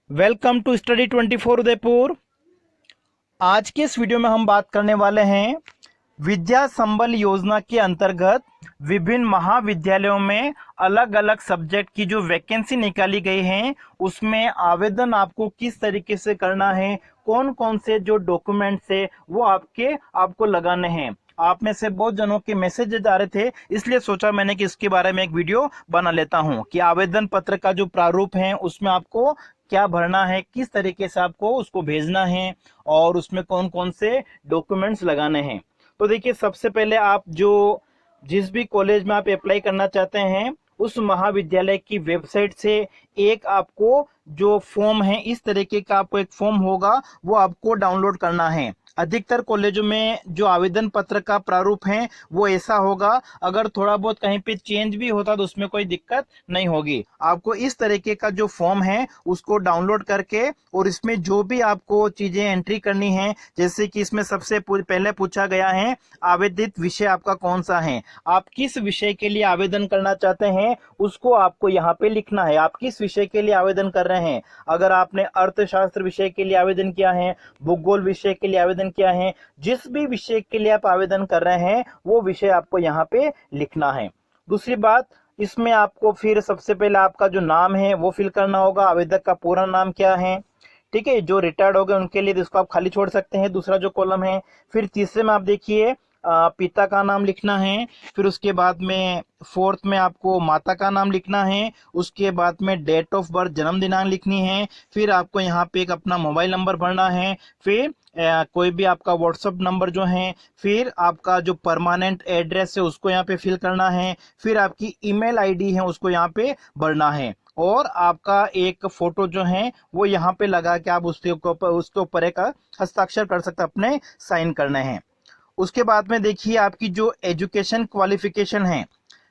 Welcome to study 24 Udaipur. आज के इस वीडियो में हम बात करने वाले हैं विद्या संबल योजना के अंतर्गत विभिन्न महाविद्यालयों में अलग अलग सब्जेक्ट की जो वैकेंसी निकाली गई है उसमें आवेदन आपको किस तरीके से करना है, कौन कौन से जो डॉक्यूमेंट्स है वो आपको लगाने हैं। आप में से बहुत जनों के मैसेजेज आ रहे थे, इसलिए सोचा मैंने कि इसके बारे में एक वीडियो बना लेता हूं कि आवेदन पत्र का जो प्रारूप है उसमें आपको क्या भरना है, किस तरीके से आपको उसको भेजना है और उसमें कौन कौन से डॉक्यूमेंट्स लगाने हैं। तो देखिए, सबसे पहले आप जिस भी कॉलेज में आप अप्लाई करना चाहते हैं उस महाविद्यालय की वेबसाइट से एक आपको जो फॉर्म है, इस तरीके का आपको एक फॉर्म होगा, वो आपको डाउनलोड करना है। अधिकतर कॉलेजों में जो आवेदन पत्र का प्रारूप है वो ऐसा होगा। अगर थोड़ा बहुत कहीं पे चेंज भी होता तो उसमें कोई दिक्कत नहीं होगी। आपको इस तरीके का जो फॉर्म है उसको डाउनलोड करके और इसमें जो भी आपको चीजें एंट्री करनी है, जैसे कि इसमें सबसे पहले पूछा गया है आवेदित विषय आपका कौन सा है, आप किस विषय के लिए आवेदन करना चाहते हैं उसको आपको यहाँ पे लिखना है। आप किस विषय के लिए आवेदन कर रहे हैं, अगर आपने अर्थशास्त्र विषय के लिए आवेदन किया है, भूगोल विषय के लिए आवेदन किया है, जिस भी विषय के लिए आप आवेदन कर रहे हैं वो विषय आपको यहाँ पे लिखना है। दूसरी बात, इसमें आपको फिर सबसे पहले आपका जो नाम है वो फिल करना होगा, आवेदक का पूरा नाम क्या है। ठीक है, जो रिटायर्ड हो गए उनके लिए इसको आप खाली छोड़ सकते हैं, दूसरा जो कॉलम है। फिर तीसरे में आप देखिए पिता का नाम लिखना है। फिर उसके बाद में फोर्थ में आपको माता का नाम लिखना है। उसके बाद में डेट ऑफ बर्थ, जन्म दिनांक लिखनी है। फिर आपको यहाँ पे एक अपना मोबाइल नंबर भरना है। फिर कोई भी आपका व्हाट्सअप नंबर जो है, फिर आपका जो परमानेंट एड्रेस है उसको यहाँ पे फिल करना है। फिर आपकी ईमेल आईडी है उसको यहाँ पे भरना है और आपका एक फोटो जो है वो यहाँ पे लगा के आप उसके ऊपर एक हस्ताक्षर कर सकते हैं, अपने साइन करने हैं। उसके बाद में देखिए, आपकी जो एजुकेशन क्वालिफिकेशन है,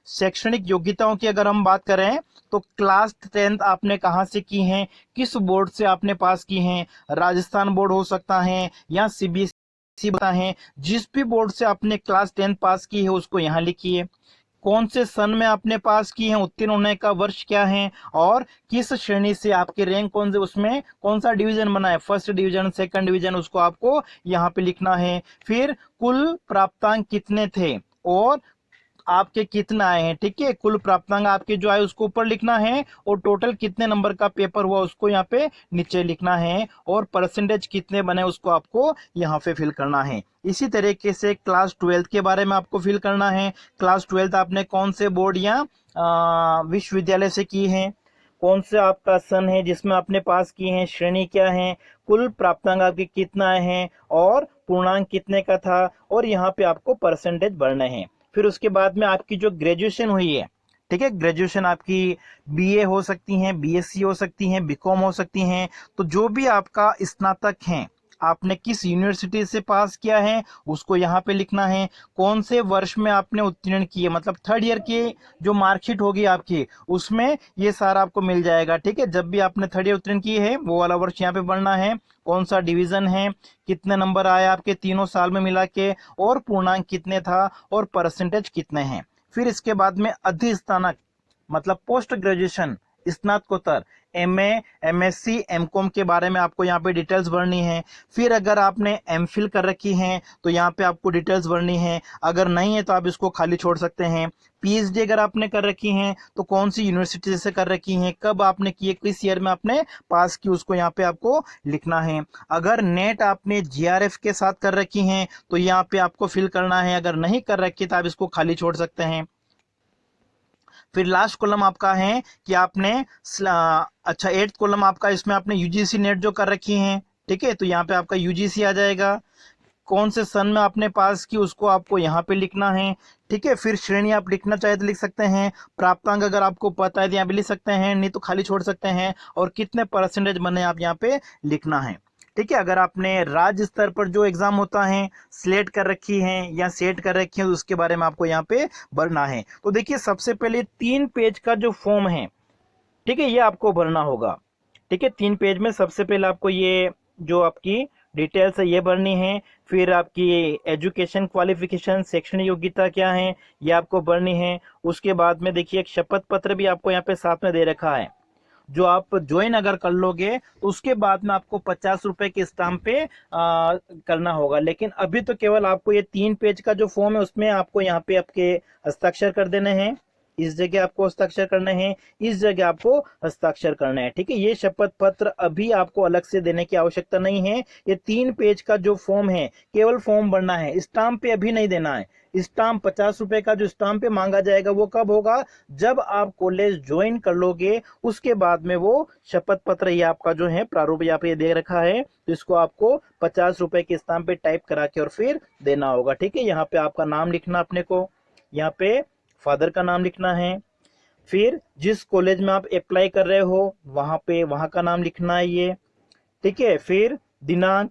शैक्षणिक योग्यताओं की अगर हम बात करें तो क्लास 10th आपने कहाँ से की है, किस बोर्ड से आपने पास की है। राजस्थान बोर्ड हो सकता है या सीबीएसई होता है। जिस भी बोर्ड से आपने क्लास 10th पास की है उसको यहाँ लिखिए। कौन से सन में आपने पास की है, उत्तीर्ण होने का वर्ष क्या है और किस श्रेणी से आपके रैंक कौन से, उसमें कौन सा डिवीजन बना है, फर्स्ट डिवीजन, सेकंड डिवीजन, उसको आपको यहाँ पे लिखना है। फिर कुल प्राप्तांक कितने थे और आपके कितना आए हैं। ठीक है, कुल प्राप्तांक आपके जो आए उसको ऊपर लिखना है और टोटल कितने नंबर का पेपर हुआ उसको यहाँ पे नीचे लिखना है और परसेंटेज कितने बने उसको आपको यहाँ पे फिल करना है। इसी तरीके से क्लास 12th के बारे में आपको फिल करना है। क्लास 12th आपने कौन से बोर्ड या विश्वविद्यालय से की है, कौन से आपका सन है जिसमें आपने पास की है, श्रेणी क्या है, कुल प्राप्तांक आपके कितना आए हैं और पूर्णांक कितने का था, और यहाँ पे आपको परसेंटेज भरना है। फिर उसके बाद में आपकी जो ग्रेजुएशन हुई है, ठीक है, ग्रेजुएशन आपकी बीए हो सकती हैं, बीएससी हो सकती हैं, बीकॉम हो सकती हैं। तो जो भी आपका स्नातक है, आपने किस यूनिवर्सिटी से पास किया है उसको यहाँ पे लिखना है। कौन से वर्ष में आपने उत्तीर्ण किए, मतलब थर्ड ईयर की जो मार्कशीट होगी आपकी उसमें ये सारा आपको मिल जाएगा। ठीक है, जब भी आपने थर्ड ईयर उत्तीर्ण किए है वो वाला वर्ष यहाँ पे भरना है। कौन सा डिवीजन है, कितने नंबर आए आपके तीनों साल में मिला के, और पूर्णांक कितने था और परसेंटेज कितने हैं। फिर इसके बाद में अधिस्नातक मतलब पोस्ट ग्रेजुएशन, स्नातकोत्तर, एमए, एमएससी, एमकॉम के बारे में आपको यहाँ पे डिटेल्स भरनी है। फिर अगर आपने एमफिल कर रखी है तो यहाँ पे आपको डिटेल्स भरनी है, अगर नहीं है तो आप इसको खाली छोड़ सकते हैं। पीएचडी अगर आपने कर रखी है तो कौन सी यूनिवर्सिटी से कर रखी है, कब आपने की है, किस ईयर में आपने पास की, उसको यहाँ पे आपको लिखना है। अगर नेट आपने जीआरएफ के साथ कर रखी है तो यहाँ पे आपको फिल करना है, अगर नहीं कर रखी तो आप इसको खाली छोड़ सकते हैं। फिर लास्ट कॉलम आपका है कि आपने अच्छा 8th कॉलम आपका, इसमें आपने यूजीसी नेट जो कर रखी है, ठीक है, तो यहाँ पे आपका यूजीसी आ जाएगा। कौन से सन में आपने पास की उसको आपको यहाँ पे लिखना है। ठीक है, फिर श्रेणी आप लिखना चाहे तो लिख सकते हैं, प्राप्तांक अगर आपको पता है तो यहाँ पे लिख सकते हैं, नहीं तो खाली छोड़ सकते हैं, और कितने परसेंटेज बने आप यहाँ पे लिखना है। ठीक है, अगर आपने राज्य स्तर पर जो एग्जाम होता है स्लेट कर रखी है या सेट कर रखी है तो उसके बारे में आपको यहाँ पे भरना है। तो देखिए, सबसे पहले 3 पेज का जो फॉर्म है, ठीक है, ये आपको भरना होगा। ठीक है, 3 पेज में सबसे पहले आपको ये जो आपकी डिटेल्स ये भरनी है। फिर आपकी एजुकेशन क्वालिफिकेशन, शैक्षणिक योग्यता क्या है, ये आपको भरनी है। उसके बाद में देखिए एक शपथ पत्र भी आपको यहाँ पे साथ में दे रखा है, जो आप ज्वाइन अगर कर लोगे तो उसके बाद में आपको 50 रुपए के स्टाम्प पे करना होगा। लेकिन अभी तो केवल आपको ये 3 पेज का जो फॉर्म है उसमें आपको यहाँ पे आपके हस्ताक्षर कर देने हैं। इस जगह आपको हस्ताक्षर करने हैं, इस जगह आपको हस्ताक्षर करना है, ठीक है। ये शपथ पत्र अभी आपको अलग से देने की आवश्यकता नहीं है। ये 3 पेज का जो फॉर्म है केवल फॉर्म भरना है, स्टाम्प पे अभी नहीं देना है। स्टाम्प 50 रुपए का जो स्टाम्प पे मांगा जाएगा वो कब होगा, जब आप कॉलेज ज्वाइन कर लोगे उसके बाद में वो शपथ पत्र ये आपका जो है प्रारूप यहाँ पे दे रखा है, तो इसको आपको 50 रुपए के स्टाम्प पे टाइप करा के और फिर देना होगा, ठीक है। यहाँ पे आपका नाम लिखना, अपने को यहाँ पे फादर का नाम लिखना है। फिर जिस कॉलेज में आप अप्लाई कर रहे हो वहां पे वहां का नाम लिखना है ये, ठीक है। फिर दिनांक,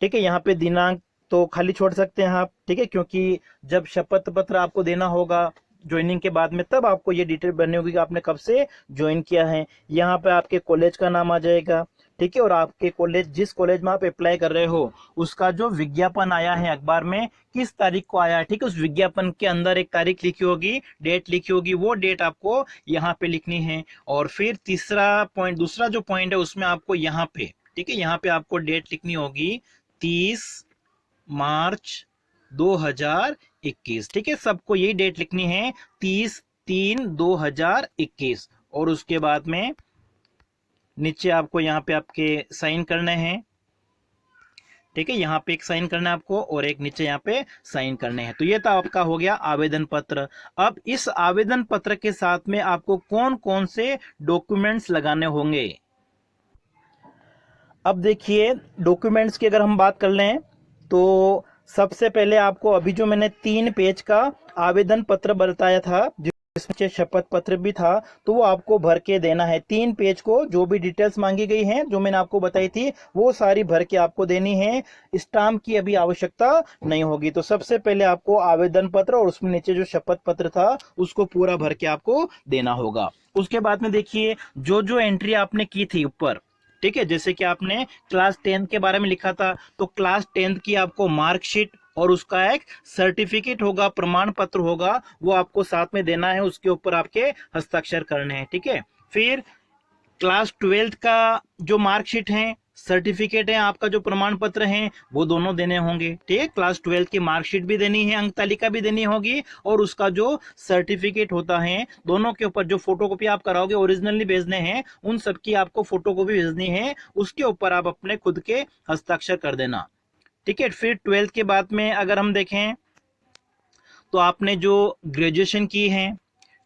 ठीक है, यहाँ पे दिनांक तो खाली छोड़ सकते हैं आप, ठीक है, क्योंकि जब शपथ पत्र आपको देना होगा ज्वाइनिंग के बाद में तब आपको ये डिटेल भरनी होगी कि आपने कब से ज्वाइन किया है। यहाँ पे आपके कॉलेज का नाम आ जाएगा, ठीक है, और आपके कॉलेज, जिस कॉलेज में आप अप्लाई कर रहे हो उसका जो विज्ञापन आया है अखबार में किस तारीख को आया है, ठीक है, उस विज्ञापन के अंदर एक तारीख लिखी होगी, डेट लिखी होगी, वो डेट आपको यहाँ पे लिखनी है। और फिर दूसरा जो पॉइंट है उसमें आपको यहाँ पे, ठीक है, यहाँ पे आपको डेट लिखनी होगी 30 मार्च 2021, ठीक है, सबको यही डेट लिखनी है 30/3/2021। और उसके बाद में नीचे आपको यहाँ पे आपके साइन करने हैं, ठीक है, यहाँ पे एक साइन करना है आपको और एक नीचे यहाँ पे साइन करने हैं। तो ये तो आपका हो गया आवेदन पत्र। अब इस आवेदन पत्र के साथ में आपको कौन कौन से डॉक्यूमेंट्स लगाने होंगे। अब देखिए डॉक्यूमेंट्स की अगर हम बात कर लें तो सबसे पहले आपको अभी जो मैंने 3 पेज का आवेदन पत्र बताया था जिसमें शपथ पत्र भी था, तो वो आपको भर के देना है। 3 पेज को जो भी डिटेल्स मांगी गई हैं जो मैंने आपको बताई थी वो सारी भर के आपको देनी है। स्टाम्प की अभी आवश्यकता नहीं होगी। तो सबसे पहले आपको आवेदन पत्र और उसमें नीचे जो शपथ पत्र था उसको पूरा भर के आपको देना होगा। उसके बाद में देखिए जो जो एंट्री आपने की थी ऊपर, ठीक है, जैसे कि आपने क्लास 10 के बारे में लिखा था तो क्लास 10 की आपको मार्कशीट और उसका एक सर्टिफिकेट होगा, प्रमाण पत्र होगा, वो आपको साथ में देना है, उसके ऊपर आपके हस्ताक्षर करने हैं, ठीक है। फिर क्लास 12 का जो मार्कशीट है, सर्टिफिकेट है, आपका जो प्रमाण पत्र है वो दोनों देने होंगे, ठीक है। क्लास 12 की मार्कशीट भी देनी है, अंक तालिका भी देनी होगी और उसका जो सर्टिफिकेट होता है दोनों के ऊपर जो फोटोकॉपी आप कराओगे ओरिजिनली भेजने हैं, उन सब की आपको फोटोकॉपी भेजनी है, उसके ऊपर आप अपने खुद के हस्ताक्षर कर देना, ठीक है। फिर 12th के बाद में अगर हम देखें तो आपने जो ग्रेजुएशन की है,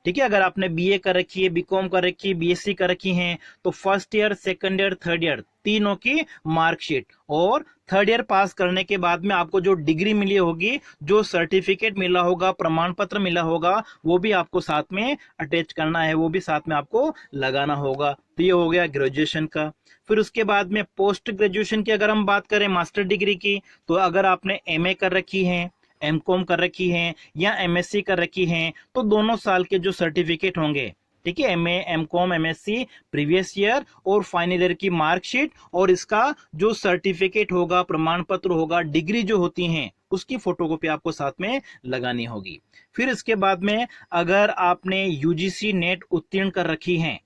ठीक है, अगर आपने बीए कर रखी है, बीकॉम कर रखी है, बीएससी कर रखी है तो first year, second year, third year तीनों की मार्कशीट, और थर्ड ईयर पास करने के बाद में आपको जो डिग्री मिली होगी, जो सर्टिफिकेट मिला होगा, प्रमाण पत्र मिला होगा, वो भी आपको साथ में अटैच करना है, वो भी साथ में आपको लगाना होगा। तो ये हो गया ग्रेजुएशन का। फिर उसके बाद में पोस्ट ग्रेजुएशन की अगर हम बात करें, मास्टर डिग्री की, तो अगर आपने एमए कर रखी है, एमकॉम कर रखी है या एमएससी कर रखी है तो दोनों साल के जो सर्टिफिकेट होंगे, ठीक है, MA, MCom, MSc, previous year और फाइनल ईयर की मार्कशीट और इसका जो सर्टिफिकेट होगा, प्रमाण पत्र होगा, डिग्री जो होती हैं उसकी फोटोकॉपी आपको साथ में लगानी होगी। फिर इसके बाद में अगर आपने यूजीसी नेट उत्तीर्ण कर रखी है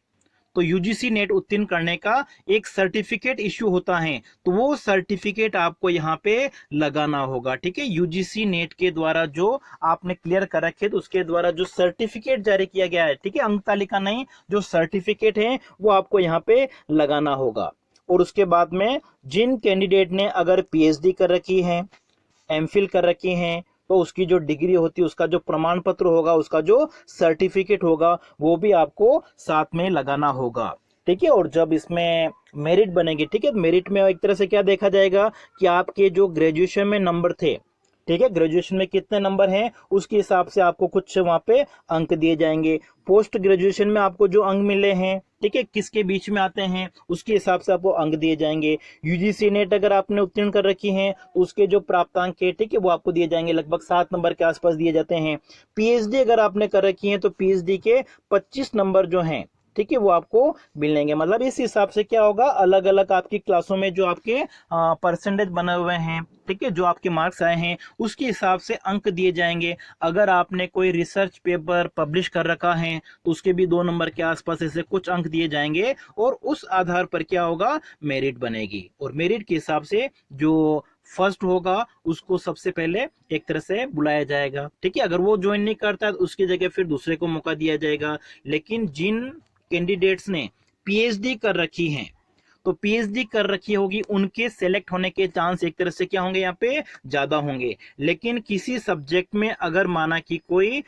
तो यूजीसी नेट उत्तीर्ण करने का एक सर्टिफिकेट इश्यू होता है, तो वो सर्टिफिकेट आपको यहाँ पे लगाना होगा, ठीक है। यूजीसी नेट के द्वारा जो आपने क्लियर कर रखे तो उसके द्वारा जो सर्टिफिकेट जारी किया गया है, ठीक है, अंक तालिका नहीं, जो सर्टिफिकेट है वो आपको यहाँ पे लगाना होगा। और उसके बाद में जिन कैंडिडेट ने अगर पीएचडी कर रखी है, एमफिल कर रखी हैं, तो उसकी जो डिग्री होती है, उसका जो प्रमाण पत्र होगा, उसका जो सर्टिफिकेट होगा वो भी आपको साथ में लगाना होगा, ठीक है। और जब इसमें मेरिट बनेगी, ठीक है, मेरिट में एक तरह से क्या देखा जाएगा कि आपके जो ग्रेजुएशन में नंबर थे, ठीक है, ग्रेजुएशन में कितने नंबर हैं उसके हिसाब से आपको कुछ वहां पे अंक दिए जाएंगे। पोस्ट ग्रेजुएशन में आपको जो अंक मिले हैं, ठीक है, किसके बीच में आते हैं उसके हिसाब से आपको अंक दिए जाएंगे। यूजीसी नेट अगर आपने उत्तीर्ण कर रखी है तो उसके जो प्राप्तांक है, ठीक है, वो आपको दिए जाएंगे, लगभग 7 नंबर के आसपास दिए जाते हैं। पीएचडी अगर आपने कर रखी है तो पीएचडी के 25 नंबर जो हैं, ठीक है, वो आपको मिलेंगे। मतलब इस हिसाब से क्या होगा, अलग अलग आपकी क्लासों में जो आपके परसेंटेज बने हुए हैं, ठीक है, जो आपके मार्क्स आए हैं उसके हिसाब से अंक दिए जाएंगे। अगर आपने कोई रिसर्च पेपर पब्लिश कर रखा है तो उसके भी 2 नंबर के आसपास ऐसे कुछ अंक दिए जाएंगे, और उस आधार पर क्या होगा, मेरिट बनेगी। और मेरिट के हिसाब से जो फर्स्ट होगा उसको सबसे पहले एक तरह से बुलाया जाएगा, ठीक है। अगर वो ज्वाइन नहीं करता तो उसकी जगह फिर दूसरे को मौका दिया जाएगा। लेकिन जिन कैंडिडेट्स ने पीएचडी कर रखी है, तो पीएचडी कर रखी होगी, उनके सेलेक्ट होने के चांस एक तरह से क्या होंगे, यहाँ पे ज्यादा होंगे। लेकिन किसी सब्जेक्ट में अगर माना कि कोई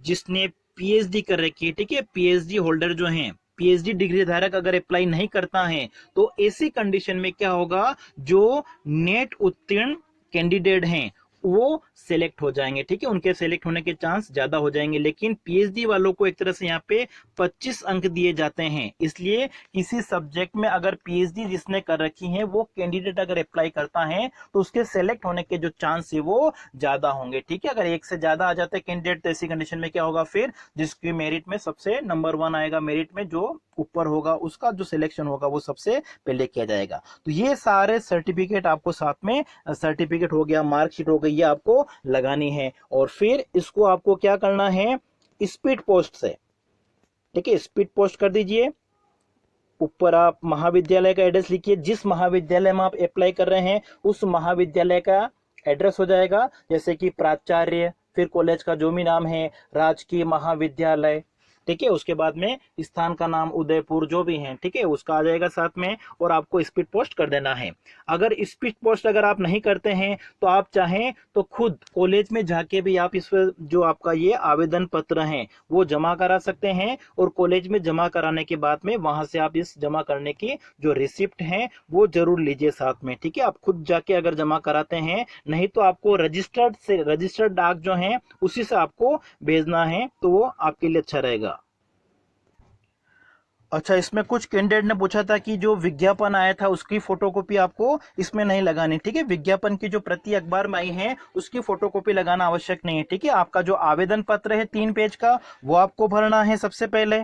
जिसने पीएचडी कर रखी है, ठीक है, पीएचडी होल्डर जो हैं, पीएचडी डिग्री धारक अगर अप्लाई नहीं करता है, तो ऐसी कंडीशन में क्या होगा, जो नेट उत्तीर्ण कैंडिडेट हैं वो सेलेक्ट हो जाएंगे, ठीक है, उनके सेलेक्ट होने के चांस ज्यादा हो जाएंगे। लेकिन पीएचडी वालों को एक तरह से यहाँ पे 25 अंक दिए जाते हैं। इसलिए किसी सब्जेक्ट में अगर पीएचडी जिसने कर रखी है वो कैंडिडेट अगर अप्लाई करता है तो उसके सेलेक्ट होने के जो चांस है वो ज्यादा होंगे, ठीक है। अगर एक से ज्यादा आ जाते हैं कैंडिडेट तो ऐसी कंडीशन में क्या होगा, फिर जिसकी मेरिट में सबसे नंबर 1 आएगा, मेरिट में जो ऊपर होगा उसका जो सिलेक्शन होगा वो सबसे पहले किया जाएगा। तो ये सारे सर्टिफिकेट आपको साथ में, सर्टिफिकेट हो गया, मार्कशीट हो गई, ये आपको लगानी है। और फिर इसको आपको क्या करना है, स्पीड पोस्ट से, ठीक है, स्पीड पोस्ट कर दीजिए। ऊपर आप महाविद्यालय का एड्रेस लिखिए, जिस महाविद्यालय में आप अप्लाई कर रहे हैं उस महाविद्यालय का एड्रेस हो जाएगा, जैसे कि प्राचार्य, फिर कॉलेज का जो भी नाम है, राजकीय महाविद्यालय, ठीक है। उसके बाद में स्थान का नाम उदयपुर जो भी है, ठीक है, उसका आ जाएगा साथ में, और आपको स्पीड पोस्ट कर देना है। अगर स्पीड पोस्ट अगर आप नहीं करते हैं तो आप चाहें तो खुद कॉलेज में जाके भी आप इस जो आपका ये आवेदन पत्र है वो जमा करा सकते हैं, और कॉलेज में जमा कराने के बाद में वहां से आप इस जमा करने की जो रिसिप्ट है वो जरूर लीजिए साथ में, ठीक है। आप खुद जाके अगर जमा कराते हैं, नहीं तो आपको रजिस्टर्ड डाक जो है उसी से आपको भेजना है, तो वो आपके लिए अच्छा रहेगा। अच्छा, इसमें कुछ कैंडिडेट ने पूछा था कि जो विज्ञापन आया था उसकी फोटोकॉपी आपको इसमें नहीं लगानी, ठीक है। विज्ञापन की जो प्रति अखबार में आई है उसकी फोटोकॉपी लगाना आवश्यक नहीं है, ठीक है। आपका जो आवेदन पत्र है 3 पेज का वो आपको भरना है सबसे पहले,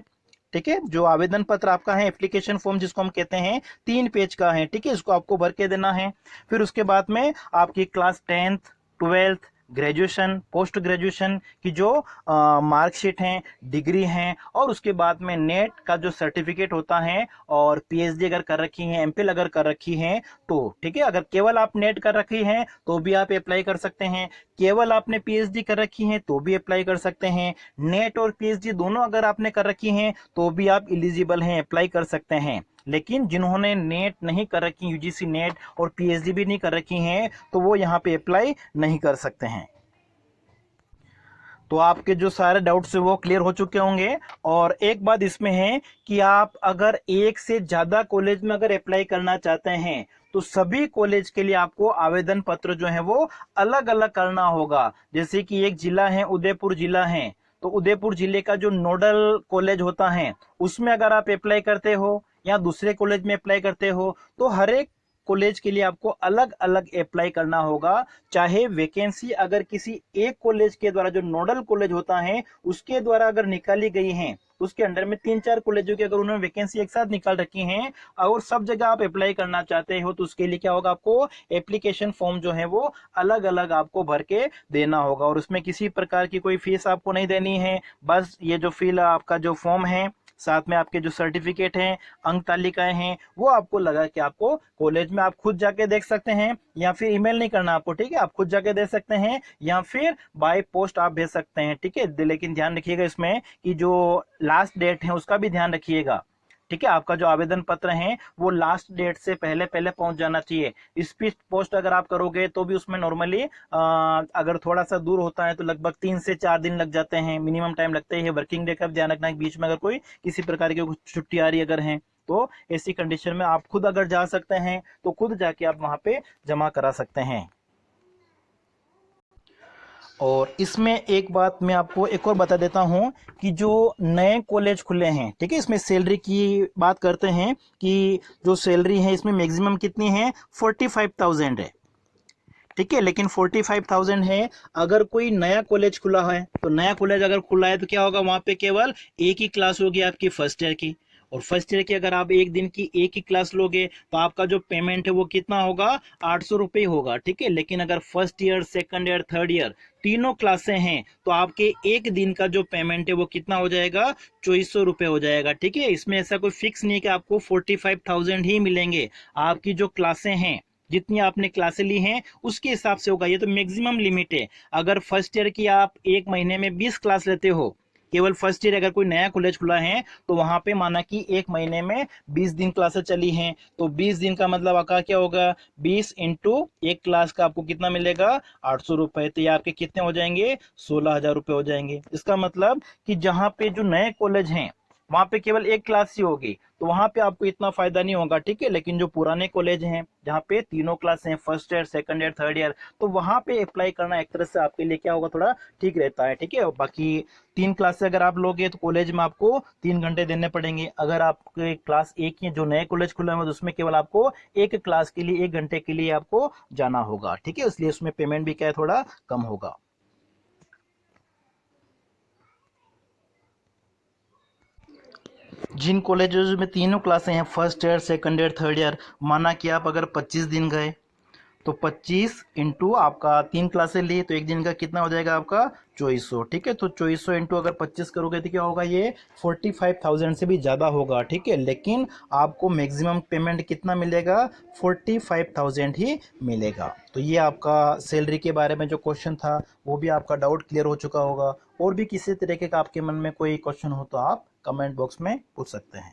ठीक है। जो आवेदन पत्र आपका है, एप्लीकेशन फॉर्म जिसको हम कहते हैं, 3 पेज का है, ठीक है, इसको आपको भर के देना है। फिर उसके बाद में आपकी class 10th 12th graduation, post graduation की जो मार्कशीट हैं, डिग्री हैं, और उसके बाद में नेट का जो सर्टिफिकेट होता है, और पीएचडी अगर कर रखी है, एमफिल अगर कर रखी है तो, ठीक है। अगर केवल आप नेट कर रखी हैं तो भी आप अप्लाई कर सकते हैं, केवल आपने पीएचडी कर रखी है तो भी अप्लाई कर सकते हैं, नेट और पीएचडी दोनों अगर आपने कर रखी हैं तो भी आप एलिजिबल हैं, अप्लाई कर सकते हैं। लेकिन जिन्होंने नेट नहीं कर रखी, यूजीसी नेट और पीएचडी भी नहीं कर रखी हैं, तो वो यहाँ पे अप्लाई नहीं कर सकते हैं। तो आपके जो सारे डाउट्स है वो क्लियर हो चुके होंगे। और एक बात इसमें है कि आप अगर एक से ज्यादा कॉलेज में अगर अप्लाई करना चाहते हैं तो सभी कॉलेज के लिए आपको आवेदन पत्र जो है वो अलग अलग करना होगा। जैसे कि एक जिला है, उदयपुर जिला है, तो उदयपुर जिले का जो नोडल कॉलेज होता है उसमें अगर आप अप्लाई करते हो या दूसरे कॉलेज में अप्लाई करते हो तो हर एक कॉलेज के लिए आपको अलग अलग अप्लाई करना होगा। चाहे वैकेंसी अगर किसी एक कॉलेज के द्वारा, जो नोडल कॉलेज होता है उसके द्वारा अगर निकाली गई है, उसके अंडर में 3-4 कॉलेजों की अगर उन्होंने वैकेंसी एक साथ निकाल रखी हैं और सब जगह आप अप्लाई करना चाहते हो, तो उसके लिए क्या होगा, आपको एप्लीकेशन फॉर्म जो है वो अलग अलग आपको भर के देना होगा। और उसमें किसी प्रकार की कोई फीस आपको नहीं देनी है, बस ये जो फिल आपका जो फॉर्म है, साथ में आपके जो सर्टिफिकेट हैं, अंक तालिकाएं हैं, वो आपको लगा कि आपको कॉलेज में आप खुद जाके देख सकते हैं, या फिर ईमेल नहीं करना आपको, ठीक है, आप खुद जाके दे सकते हैं, या फिर बाय पोस्ट आप भेज सकते हैं, ठीक है। लेकिन ध्यान रखिएगा इसमें कि जो लास्ट डेट है उसका भी ध्यान रखिएगा, ठीक है। आपका जो आवेदन पत्र है वो लास्ट डेट से पहले पहले पहुंच जाना चाहिए। स्पीड पोस्ट अगर आप करोगे तो भी उसमें नॉर्मली अगर थोड़ा सा दूर होता है तो लगभग 3 से 4 दिन लग जाते हैं, मिनिमम टाइम लगते हैं। वर्किंग डे का ध्यान रखना है, बीच में अगर कोई किसी प्रकार की छुट्टी आ रही अगर है तो ऐसी कंडीशन में आप खुद अगर जा सकते हैं तो खुद जाके आप वहां पे जमा करा सकते हैं। और इसमें एक बात मैं आपको एक और बता देता हूं कि जो नए कॉलेज खुले हैं, ठीक है, इसमें सैलरी की बात करते हैं कि जो सैलरी है इसमें मैक्सिमम कितनी है, 45,000 है, ठीक है। लेकिन 45,000 है, अगर कोई नया कॉलेज खुला है तो नया कॉलेज अगर खुला है तो क्या होगा, वहां पे केवल एक ही क्लास होगी आपकी फर्स्ट ईयर की, और फर्स्ट ईयर की अगर आप एक दिन की एक ही क्लास लोगे तो आपका जो पेमेंट है वो कितना होगा, 800 रुपये होगा, ठीक है। लेकिन अगर first year, second year, third year तीनों क्लासें हैं तो आपके एक दिन का जो पेमेंट है वो कितना हो जाएगा, 2400 रुपये हो जाएगा, ठीक है। इसमें ऐसा कोई फिक्स नहीं है कि आपको 45,000 ही मिलेंगे। आपकी जो क्लासें हैं, जितनी आपने क्लासें ली हैं उसके हिसाब से होगा। ये तो मैक्सिमम लिमिट है। अगर फर्स्ट ईयर की आप एक महीने में 20 क्लास लेते हो, केवल फर्स्ट ईयर, अगर कोई नया कॉलेज खुला है तो वहां पे माना कि एक महीने में 20 दिन क्लासेस चली हैं, तो 20 दिन का मतलब आपका क्या होगा, 20 इंटू एक क्लास का आपको कितना मिलेगा, 800 रुपए। तो ये आपके कितने हो जाएंगे, 16,000 रुपये हो जाएंगे। इसका मतलब कि जहाँ पे जो नए कॉलेज हैं वहां पे केवल एक क्लास ही होगी तो वहां पे आपको इतना फायदा नहीं होगा, ठीक है। लेकिन जो पुराने कॉलेज हैं जहाँ पे तीनों क्लास हैं, first year, second year, third year, तो वहां पे अप्लाई करना एक तरह से आपके लिए क्या होगा, थोड़ा ठीक रहता है, ठीक है। और बाकी 3 क्लास अगर आप लोगे तो कॉलेज में आपको 3 घंटे देने पड़ेंगे। अगर आपके क्लास एक ही जो नए कॉलेज खुला है तो उसमें केवल आपको एक क्लास के लिए 1 घंटे के लिए आपको जाना होगा, ठीक है। इसलिए उसमें पेमेंट भी क्या है, थोड़ा कम होगा। जिन कॉलेजेस में तीनों क्लासें हैं, first year, second year, third year, माना कि आप अगर 25 दिन गए तो 25 इंटू आपका 3 क्लासें ली तो एक दिन का कितना हो जाएगा आपका, 2400, ठीक है। तो 2400 इंटू अगर 25 करोगे तो क्या होगा, ये 45,000 से भी ज़्यादा होगा, ठीक है। लेकिन आपको मैक्सिमम पेमेंट कितना मिलेगा, 45,000 ही मिलेगा। तो ये आपका सैलरी के बारे में जो क्वेश्चन था वो भी आपका डाउट क्लियर हो चुका होगा। और भी किसी तरीके का आपके मन में कोई क्वेश्चन हो तो आप कमेंट बॉक्स में पूछ सकते हैं।